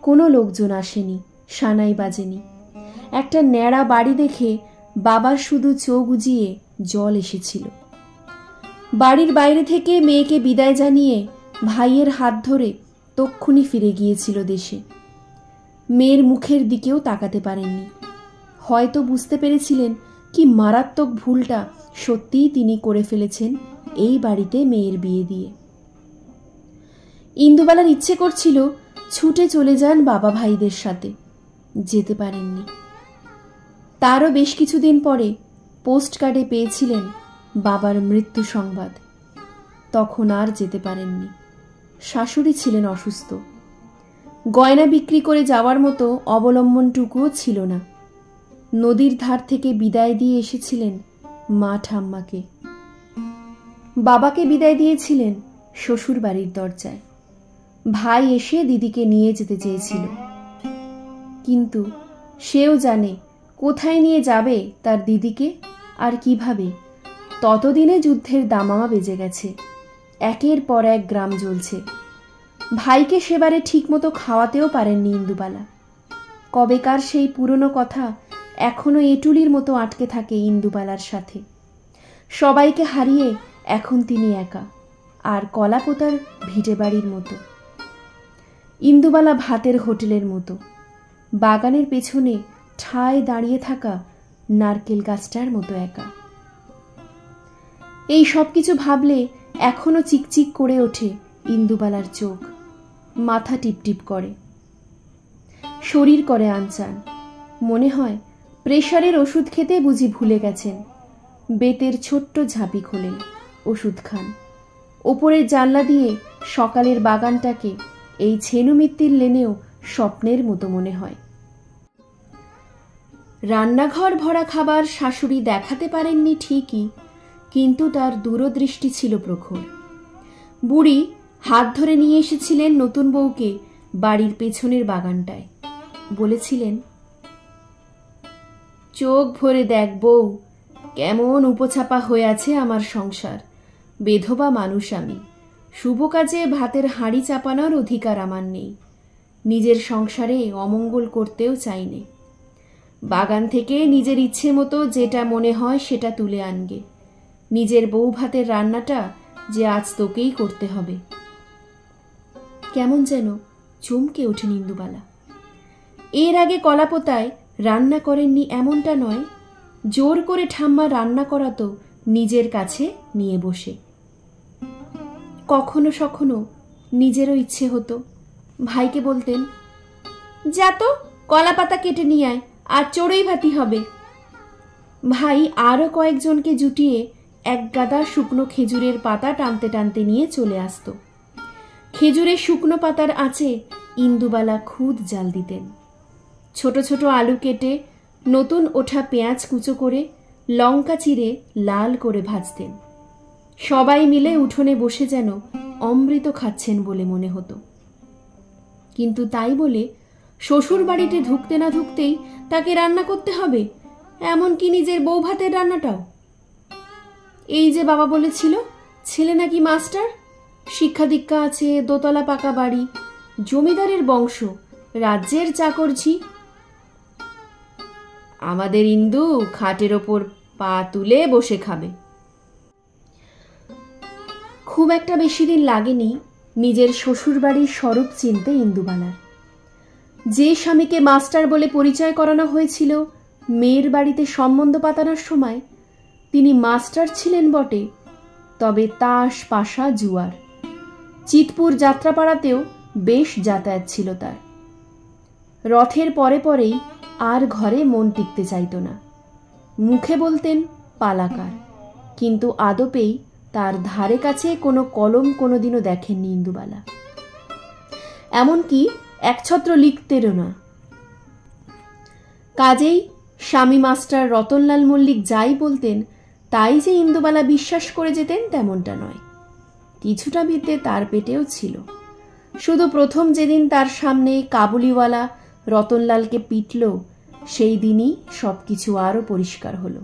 কোনো লোকজন আসেনি, সানাই বাজেনি। একটা ন্যাড়া বাড়ি দেখে বাবার শুধু চোখ উজিয়ে জল এসেছিল। বাড়ির বাইরে থেকে মেয়েকে বিদায় জানিয়ে ভাইয়ের হাত ধরে তক্ষুনি ফিরে গিয়েছিল দেশে। মেয়ের মুখের দিকেও তাকাতে পারেননি। হয়তো বুঝতে পেরেছিলেন কি মারাত্মক ভুলটা সত্যিই তিনি করে ফেলেছেন এই বাড়িতে মেয়ের বিয়ে দিয়ে। ইন্দুবালার ইচ্ছে করছিল ছুটে চলে যান বাবা ভাইদের সাথে, যেতে পারেননি। তারও বেশ কিছুদিন পরে পোস্ট কার্ডে পেয়েছিলেন বাবার মৃত্যু সংবাদ। তখন আর যেতে পারেননি, শাশুড়ি ছিলেন অসুস্থ। গয়না বিক্রি করে যাওয়ার মতো অবলম্বনটুকুও ছিল না। নদীর ধার থেকে বিদায় দিয়ে এসেছিলেন মা ঠাম্মাকে। বাবাকে বিদায় দিয়েছিলেন শ্বশুর বাড়ির দরজায়। ভাই এসে দিদিকে নিয়ে যেতে চেয়েছিল, কিন্তু সেও জানে কোথায় নিয়ে যাবে তার দিদিকে আর কিভাবে। ততদিনে যুদ্ধের দামামা বেজে গেছে, একের পর এক গ্রাম জ্বলছে। ভাইকে সেবারে ঠিকমতো খাওয়াতেও পারেননি ইন্দুবালা। কবেকার সেই পুরনো কথা এখনো এটুলির মতো আটকে থাকে ইন্দুবালার সাথে। সবাইকে হারিয়ে এখন তিনি একা, আর কলাপোতার ভিটে বাড়ির মতো। ইন্দুবালা ভাতের হোটেলের মতো, বাগানের পেছনে ঠায় দাঁড়িয়ে থাকা নারকেল গাছটার মতো একা। এই সব কিছু ভাবলে এখনো চিকচিক করে ওঠে ইন্দুবালার চোখ, মাথা টিপটিপ করে, শরীর করে আনচান। মনে হয় প্রেশারের ওষুধ খেতে বুঝি ভুলে গেছেন। বেতের ছোট্ট ঝাঁপি খোলেন, ওষুধ খান। ওপরের জানলা দিয়ে সকালের বাগানটাকে এই ছেনুমিত্তির লেনেও স্বপ্নের মতো মনে হয়। রান্নাঘর ভরা খাবার শাশুড়ি দেখাতে পারেননি ঠিকই, কিন্তু তার দূরদৃষ্টি ছিল প্রখর। বুড়ি হাত ধরে নিয়ে এসেছিলেন নতুন বউকে বাড়ির পেছনের বাগানটায়। বলেছিলেন, চোখ ভরে দেখ বউ, কেমন উপচাপা হয়ে আছে আমার সংসার। বেধবা মানুষ আমি, শুভ কাজে ভাতের হাঁড়ি চাপানোর অধিকার আমার নেই। নিজের সংসারে অমঙ্গল করতেও চাইনে। বাগান থেকে নিজের ইচ্ছে মতো যেটা মনে হয় সেটা তুলে আনগে। নিজের বউ ভাতের রান্নাটা যে আজ তোকেই করতে হবে। কেমন যেন চমকে ওঠেন ইন্দুবালা। এর আগে কলাপোতায় রান্না করেননি এমনটা নয়, জোর করে ঠাম্মা রান্না করাতো নিজের কাছে নিয়ে বসে। কখনো সখনো নিজেরও ইচ্ছে হতো। ভাইকে বলতেন, যা তো কলা পাতা কেটে নিয়ে আয়, আর চড়ুই ভাতি হবে। ভাই আরও কয়েকজনকে জুটিয়ে এক গাদা শুকনো খেজুরের পাতা টানতে টানতে নিয়ে চলে আসত। খেজুরের শুকনো পাতার আঁচে ইন্দুবালা খুদ জাল দিতেন। ছোট ছোট আলু কেটে, নতুন ওঠা পেঁয়াজ কুচো করে, লঙ্কা চিরে লাল করে ভাজতেন। সবাই মিলে উঠোনে বসে যেন অমৃত খাচ্ছেন বলে মনে হতো। কিন্তু তাই বলে শ্বশুর বাড়িতে ঢুকতে না ঢুকতেই তাকে রান্না করতে হবে, এমনকি নিজের বউ ভাতের রান্নাটাও। এই যে বাবা বলেছিল ছেলে নাকি মাস্টার, শিক্ষা দীক্ষা আছে, দোতলা পাকা বাড়ি, জমিদারের বংশ, রাজ্যের চাকরঝি। আমাদের ইন্দু খাটের ওপর পা তুলে বসে খাবে। খুব একটা বেশি দিন লাগেনি নিজের শ্বশুরবাড়ির স্বরূপ চিনতে ইন্দুবালার। যে স্বামীকে মাস্টার বলে পরিচয় করানো হয়েছিল মেয়ের বাড়িতে সম্বন্ধ পাতানোর সময়, তিনি মাস্টার ছিলেন বটে, তবে তাস পাশা জুয়ার। চিতপুর যাত্রাপাড়াতেও বেশ যাতায়াত ছিল তার। রথের পরে পরেই আর ঘরে মন টিকতে চাইত না। মুখে বলতেন পালাকার, কিন্তু আদপেই তার ধারে কাছে কোনো কলম কোনোদিনও দেখেননি ইন্দুবালা। এমনকি একছত্র লিখতেরও না। কাজেই স্বামী মাস্টার রতনলাল মল্লিক যাই বলতেন তাই যে ইন্দুবালা বিশ্বাস করে যেতেন তেমনটা নয়। কিছুটা বিদ্যে তার পেটেও ছিল। শুধু প্রথম যেদিন তার সামনে কাবুলিওয়ালা রতনলালকে পিটল, সেই দিনই সবকিছু আরও পরিষ্কার হলো।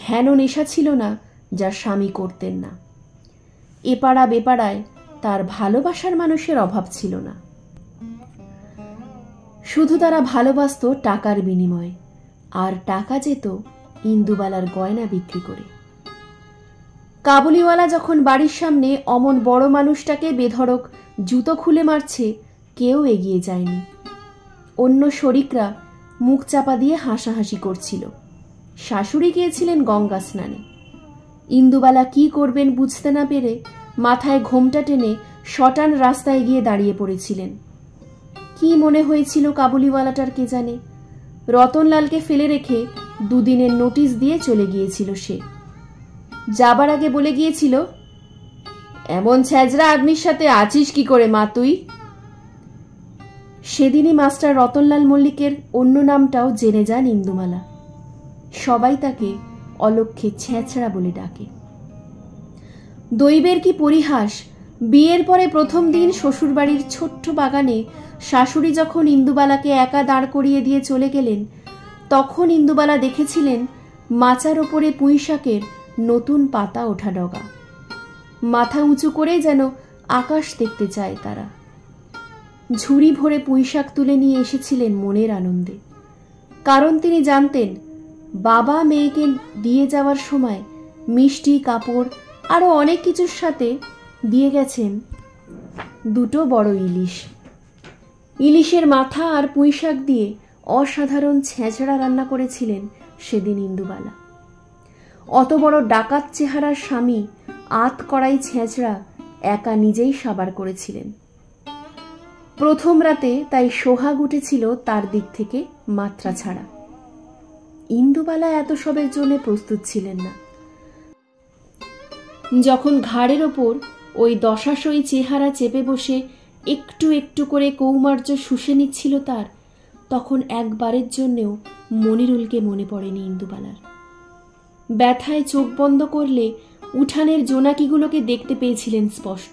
হেন নেশা ছিল না যা স্বামী করতেন না। এপাড়া বেপাড়ায় তার ভালোবাসার মানুষের অভাব ছিল না। শুধু তারা ভালোবাসত টাকার বিনিময়ে, আর টাকা যেত ইন্দুবালার গয়না বিক্রি করে। কাবুলিওয়ালা যখন বাড়ির সামনে অমন বড় মানুষটাকে বেধড়ক জুতো খুলে মারছে, কেউ এগিয়ে যায়নি। অন্য শরিকরা মুখ চাপা দিয়ে হাসাহাসি করছিল। শাশুড়ি গিয়েছিলেন গঙ্গা স্নানে। ইন্দুবালা কি করবেন বুঝতে না পেরে মাথায় ঘোমটা টেনে শটান রাস্তায় গিয়ে দাঁড়িয়ে পড়েছিলেন। কি মনে হয়েছিল কাবুলিওয়ালাটার কে জানে। রতনলালকে ফেলে রেখে দুদিনের নোটিশ দিয়ে চলে গিয়েছিল সে। যাবার আগে বলে গিয়েছিল, এমন ছ্যাজরা আদমির সাথে আছিস কি করে মা তুই? সেদিনই মাস্টার রতনলাল মল্লিকের অন্য নামটাও জেনে যান ইন্দুমালা। সবাই তাকে অলক্ষে ছ্যাঁচড়া বলে ডাকে। দৈবের কি পরিহাস, বিয়ের পরে প্রথম দিন শ্বশুরবাড়ির ছোট্ট বাগানে শাশুড়ি যখন ইন্দুবালাকে একা দাঁড় করিয়ে দিয়ে চলে গেলেন, তখন ইন্দুবালা দেখেছিলেন মাচার ওপরে পুঁইশাকের নতুন পাতা ওঠা ডগা। মাথা উঁচু করে যেন আকাশ দেখতে চায় তারা। ঝুড়ি ভরে পুঁইশাক তুলে নিয়ে এসেছিলেন মনের আনন্দে। কারণ তিনি জানতেন বাবা মেয়েকে দিয়ে যাওয়ার সময় মিষ্টি, কাপড় আরও অনেক কিছুর সাথে দিয়ে গেছেন দুটো বড় ইলিশ। ইলিশের মাথা আর পুঁইশাক দিয়ে অসাধারণ ছ্যাঁচড়া রান্না করেছিলেন সেদিন ইন্দুবালা। অত বড় ডাকাত চেহারার স্বামী আত কড়াই ছ্যাঁচড়া একা নিজেই সাবার করেছিলেন। প্রথম রাতে তাই সোহাগ উঠেছিল তার দিক থেকে মাত্রা ছাড়া। ইন্দুবালা এত সবের জন্য প্রস্তুত ছিলেন না। যখন ঘাড়ের ওপর ওই দশাশয়ী চেহারা চেপে বসে একটু একটু করে কৌমার্য শুষে নিচ্ছিল তার, তখন একবারের জন্যেও মনিরুলকে মনে পড়েনি ইন্দুবালার। ব্যথায় চোখ বন্ধ করলে উঠানের জোনাকিগুলোকে দেখতে পেয়েছিলেন স্পষ্ট।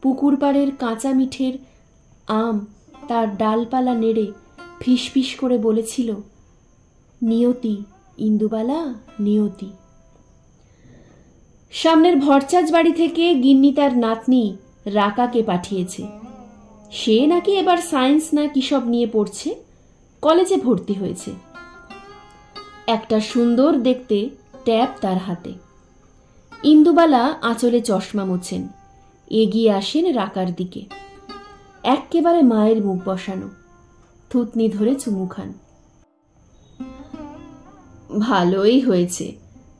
পুকুর পাড়ের কাঁচা মিঠের আম তার ডালপালা নেড়ে ফিসফিস করে বলেছিল, নিয়তি ইন্দুবালা, নিয়তি। সামনের ভরচাজ বাড়ি থেকে গিন্নি তার নাতনি রাকাকে পাঠিয়েছে। সে নাকি এবার সায়েন্স না কি সব নিয়ে পড়ছে, কলেজে ভর্তি হয়েছে। একটা সুন্দর দেখতে ট্যাব তার হাতে। ইন্দুবালা আঁচলে চশমা মোছেন, এগিয়ে আসেন রাকার দিকে। এক্কেবারে মায়ের মুখ বসানো, থুতনি ধরে চুমু খান। ভালোই হয়েছে,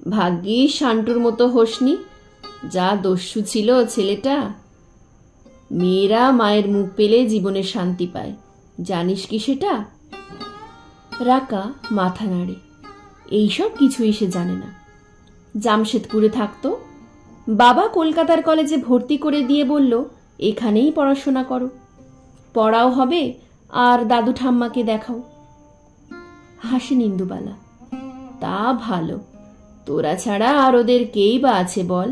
ভাগ্যিস শান্টুর মতো হোসনি, যা দস্যু ছিল ছেলেটা। মেয়েরা মায়ের মুখ পেলে জীবনে শান্তি পায়, জানিস কি সেটা? রাকা মাথা নাড়ে। এইসব কিছুই সে জানে না। জামশেদপুরে থাকতো, বাবা কলকাতার কলেজে ভর্তি করে দিয়ে বলল, এখানেই পড়াশোনা করো, পড়াও হবে আর দাদু ঠাম্মাকে দেখাও। হাসেন ইন্দুবালা। তা ভালো, তোরা ছাড়া আর ওদের কেই বা আছে বল?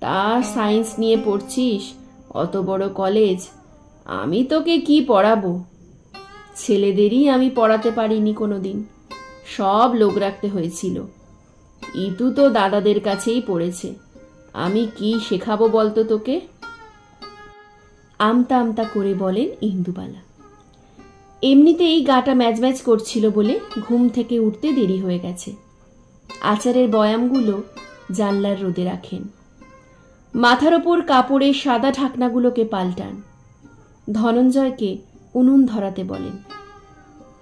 তা সায়েন্স নিয়ে পড়ছিস, অত বড় কলেজ, আমি তোকে কি পড়াবো? ছেলেদেরই আমি পড়াতে পারিনি কোনোদিন, সব লোক রাখতে হয়েছিল। ইতু তো দাদাদের কাছেই পড়েছে, আমি কি শেখাবো বলতো তোকে? আমতা আমতা করে বলেন ইন্দুবালা। এমনিতেই গাটা ম্যাজ ম্যাজ করছিল বলে ঘুম থেকে উঠতে দেরি হয়ে গেছে। আচারের বয়ামগুলো জানলার রোদে রাখেন। মাথার ওপর কাপড়ের সাদা ঢাকনাগুলোকে পাল্টান। ধনঞ্জয়কে উনুন ধরাতে বলেন।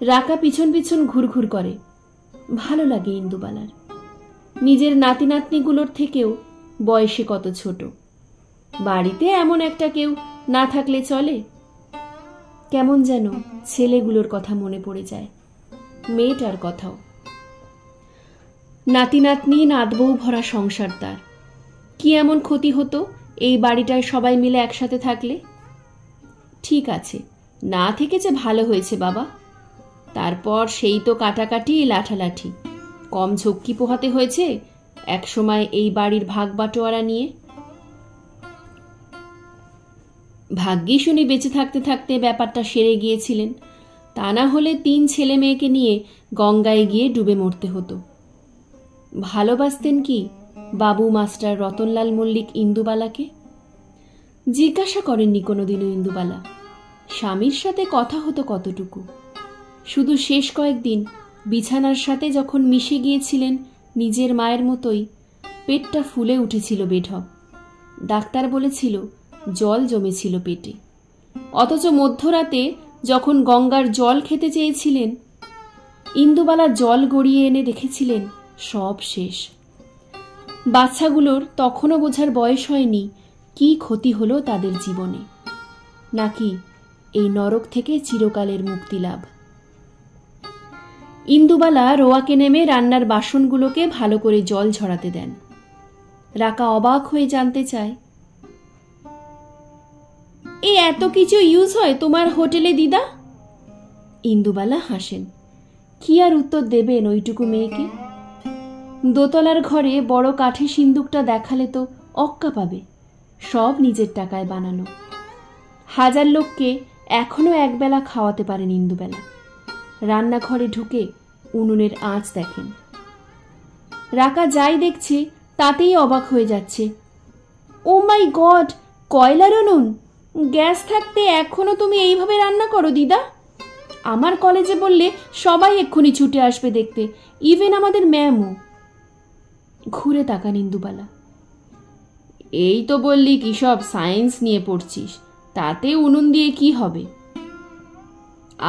রাকা পিছন পিছন ঘুরঘুর করে। ভালো লাগে ইন্দুবালার। নিজের নাতি নাতনিগুলোর থেকেও বয়সে কত ছোট। বাড়িতে এমন একটা কেউ না থাকলে চলে? কেমন যেন ছেলেগুলোর কথা মনে পড়ে যায়, মেয়েটার কথাও। নাতি নাতনি নাতবউ ভরা সংসার তার। কি এমন ক্ষতি হতো এই বাড়িটায় সবাই মিলে একসাথে থাকলে? ঠিক আছে, না থেকেছে ভালো হয়েছে বাবা। তারপর সেই তো কাটাকাটি লাঠালাঠি, কম ঝক্কি পোহাতে হয়েছে একসময় এই বাড়ির ভাগ বাটোয়ারা নিয়ে। ভাগ্যিস উনি বেঁচে থাকতে থাকতে ব্যাপারটা সেরে গিয়েছিলেন, তা না হলে 3 ছেলে মেয়েকে নিয়ে গঙ্গায় গিয়ে ডুবে মরতে হতো। ভালোবাসতেন কি বাবু মাস্টার রতনলাল মল্লিক ইন্দুবালাকে? জিজ্ঞাসা করেননি কোনোদিনও ইন্দুবালা। স্বামীর সাথে কথা হতো কতটুকু, শুধু শেষ কয়েকদিন বিছানার সাথে যখন মিশে গিয়েছিলেন নিজের মায়ের মতোই, পেটটা ফুলে উঠেছিল বেঢপ। ডাক্তার বলেছিল জল জমেছিল পেটে। অথচ মধ্যরাতে যখন গঙ্গার জল খেতে চেয়েছিলেন, ইন্দুবালা জল গড়িয়ে এনে দেখেছিলেন সব শেষ। বাচ্চাগুলোর তখনও বোঝার বয়স হয়নি কি ক্ষতি হলো তাদের জীবনে, নাকি এই নরক থেকে চিরকালের মুক্তি লাভ। ইন্দুবালা রোয়াকে নেমে রান্নার বাসনগুলোকে ভালো করে জল ঝরাতে দেন। রাকা অবাক হয়ে জানতে চায়, এই এত কিছু ইউজ হয় তোমার হোটেলে দিদা? ইন্দুবালা হাসেন। কি আর উত্তর দেবেন ওইটুকু মেয়েকে? দোতলার ঘরে বড় কাঠের সিন্দুকটা দেখালে তো অক্কা পাবে। সব নিজের টাকায় বানানো। 1000 লোককে এখনো একবেলা খাওয়াতে পারেন ইন্দুবেলা। রান্নাঘরে ঢুকে উনুনের আঁচ দেখেন। রাকা যাই দেখছে তাতেই অবাক হয়ে যাচ্ছে। ও মাই গড, কয়লার উনুন! গ্যাস থাকতে এখনো তুমি এইভাবে রান্না করো দিদা? আমার কলেজে বললে সবাই এক্ষুনি ছুটে আসবে দেখতে, ইভেন আমাদের ম্যামও। ঘুরে তাকান ইন্দুবালা। এই তো বললি কি সব সায়েন্স নিয়ে পড়ছিস, তাতে উনুন দিয়ে কি হবে?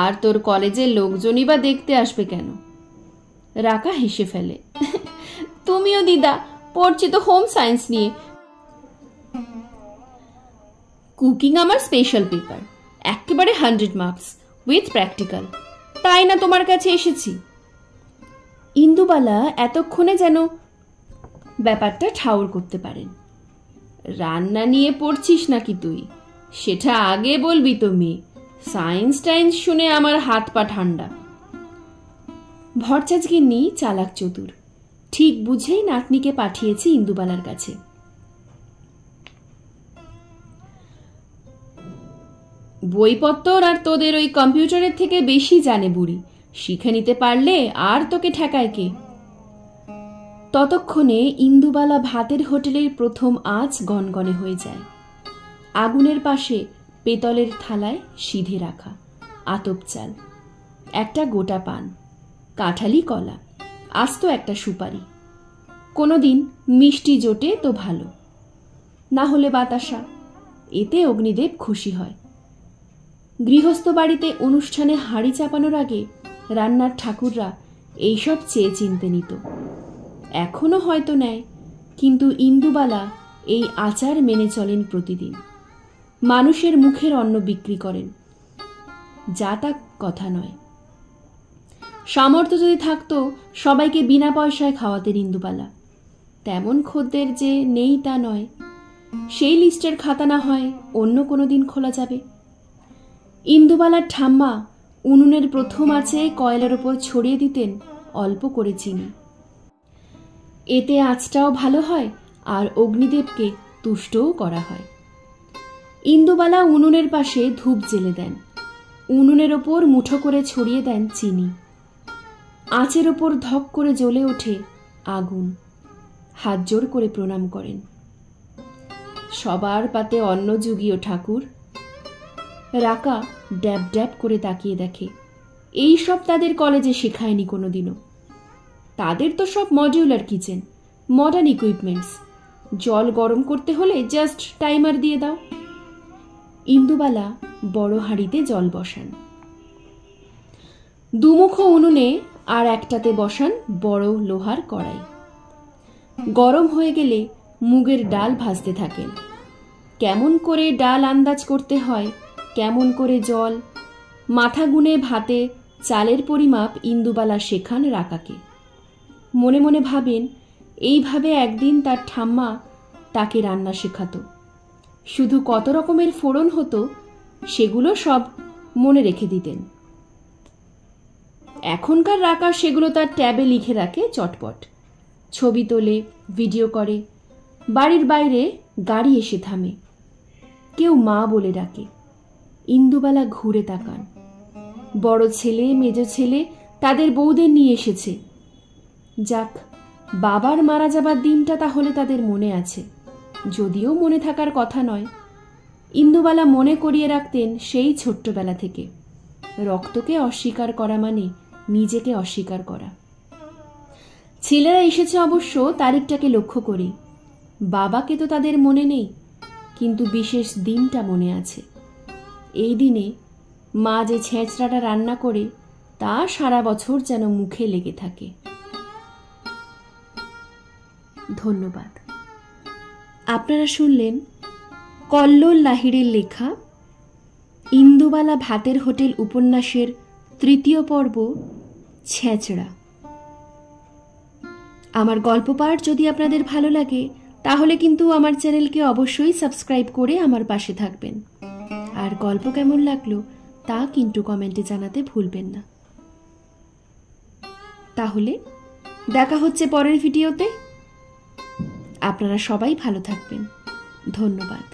আর তোর কলেজের লোকজনই বা দেখতে আসবে কেন? রাকা হেসে ফেলে। তুমিও দিদা, পড়ছি তো হোম সায়েন্স নিয়ে। কুকিং আমার স্পেশাল পেপার, একেবারে 100 মার্কস উইথ প্র্যাকটিক্যাল, তাই না তোমার কাছে এসেছি। ইন্দুবালা এতক্ষণে যেন ব্যাপারটা ঠাউর করতে পারেন। রান্না নিয়ে পড়ছিস নাকি তুই, সেটা আগে বলবি তো মেয়ে। সায়েন্স টাইন্স শুনে আমার হাত পা ঠান্ডা। ভরচাজগিন্নি চালাক চতুর, ঠিক বুঝেই নাতনিকে পাঠিয়েছে ইন্দুবালার কাছে। বইপত্তর আর তোদের ওই কম্পিউটারের থেকে বেশি জানে বুড়ি, শিখে নিতে পারলে আর তোকে ঠেকায় কে? ততক্ষণে ইন্দুবালা ভাতের হোটেলের প্রথম আঁচ গনগনে হয়ে যায়। আগুনের পাশে পেতলের থালায় সিধে রাখা আতপ চাল, একটা গোটা পান, কাঁঠালি কলা, আস্ত একটা সুপারি। কোনোদিন মিষ্টি জোটে তো ভালো, না হলে বাতাসা, এতে অগ্নিদেব খুশি হয়। গৃহস্থ বাড়িতে অনুষ্ঠানে হাঁড়ি চাপানোর আগে রান্নার ঠাকুররা এইসব চেয়ে চিনতে নিত। এখনো হয়তো নেয়, কিন্তু ইন্দুবালা এই আচার মেনে চলেন প্রতিদিন। মানুষের মুখের অন্ন বিক্রি করেন, যা তা কথা নয়। সামর্থ্য যদি থাকতো সবাইকে বিনা পয়সায় খাওয়াতেন ইন্দুবালা। তেমন খদ্দের যে নেই তা নয়, সেই লিস্টের খাতা না হয় অন্য কোনো দিন খোলা যাবে। ইন্দুবালার ঠাম্মা উনুনের প্রথম আঁচে কয়লার ওপর ছড়িয়ে দিতেন অল্প করে চিনি। এতে আঁচটাও ভালো হয় আর অগ্নিদেবকে তুষ্টও করা হয়। ইন্দুবালা উনুনের পাশে ধূপ জ্বেলে দেন, উনুনের ওপর মুঠো করে ছড়িয়ে দেন চিনি। আঁচের ওপর ধক করে জ্বলে ওঠে আগুন। হাত জোড় করে প্রণাম করেন। সবার পাতে অন্ন জুগিও ঠাকুর। রাকা ড্যাব ড্যাব করে তাকিয়ে দেখে, এই সব তাদের কলেজে শেখায়নি কোনোদিনও। তাদের তো সব মডিউলার কিচেন, মডার্ন ইকুইপমেন্টস। জল গরম করতে হলে জাস্ট টাইমার দিয়ে দাও। ইন্দুবালা বড় হাঁড়িতে জল বসান, দুমুখো উনুনে আর একটাতে বসান বড় লোহার কড়াই। গরম হয়ে গেলে মুগের ডাল ভাজতে থাকেন। কেমন করে ডাল আন্দাজ করতে হয়, কেমন করে জল, মাথা গুনে ভাতে চালের পরিমাপ ইন্দুবালা শেখান রাকাকে। মনে মনে ভাবেন, এইভাবে একদিন তার ঠাম্মা তাকে রান্না শেখাতো। শুধু কত রকমের ফোড়ন হতো সেগুলো সব মনে রেখে দিতেন। এখনকার রাকা সেগুলো তার ট্যাবে লিখে রাখে চটপট, ছবি তোলে, ভিডিও করে। বাড়ির বাইরে গাড়ি এসে থামে, কেউ মা বলে ডাকে। ইন্দুবালা ঘুরে তাকান, বড় ছেলে মেজ ছেলে তাদের বউদের নিয়ে এসেছে। যাক, বাবার মারা যাবার দিনটা তাহলে তাদের মনে আছে, যদিও মনে থাকার কথা নয়। ইন্দুবালা মনে করিয়ে রাখতেন সেই ছোট্টবেলা থেকে, রক্তকে অস্বীকার করা মানে নিজেকে অস্বীকার করা। ছেলেরা এসেছে অবশ্য তারিখটাকে লক্ষ্য করি। বাবাকে তো তাদের মনে নেই, কিন্তু বিশেষ দিনটা মনে আছে। এই দিনে মা যে ছেঁচড়াটা রান্না করে তা সারা বছর যেন মুখে লেগে থাকে। ধন্যবাদ। আপনারা শুনলেন কল্লোল লাহিড়ীর লেখা ইন্দুবালা ভাতের হোটেল উপন্যাসের তৃতীয় পর্ব, ছেঁচড়া। আমার গল্প পাঠ যদি আপনাদের ভালো লাগে তাহলে কিন্তু আমার চ্যানেলকে অবশ্যই সাবস্ক্রাইব করে আমার পাশে থাকবেন। আর গল্প কেমন লাগলো তা কিন্তু কমেন্টে জানাতে ভুলবেন না। তাহলে দেখা হচ্ছে পরের ভিডিওতে। আপনারা সবাই ভালো থাকবেন। ধন্যবাদ।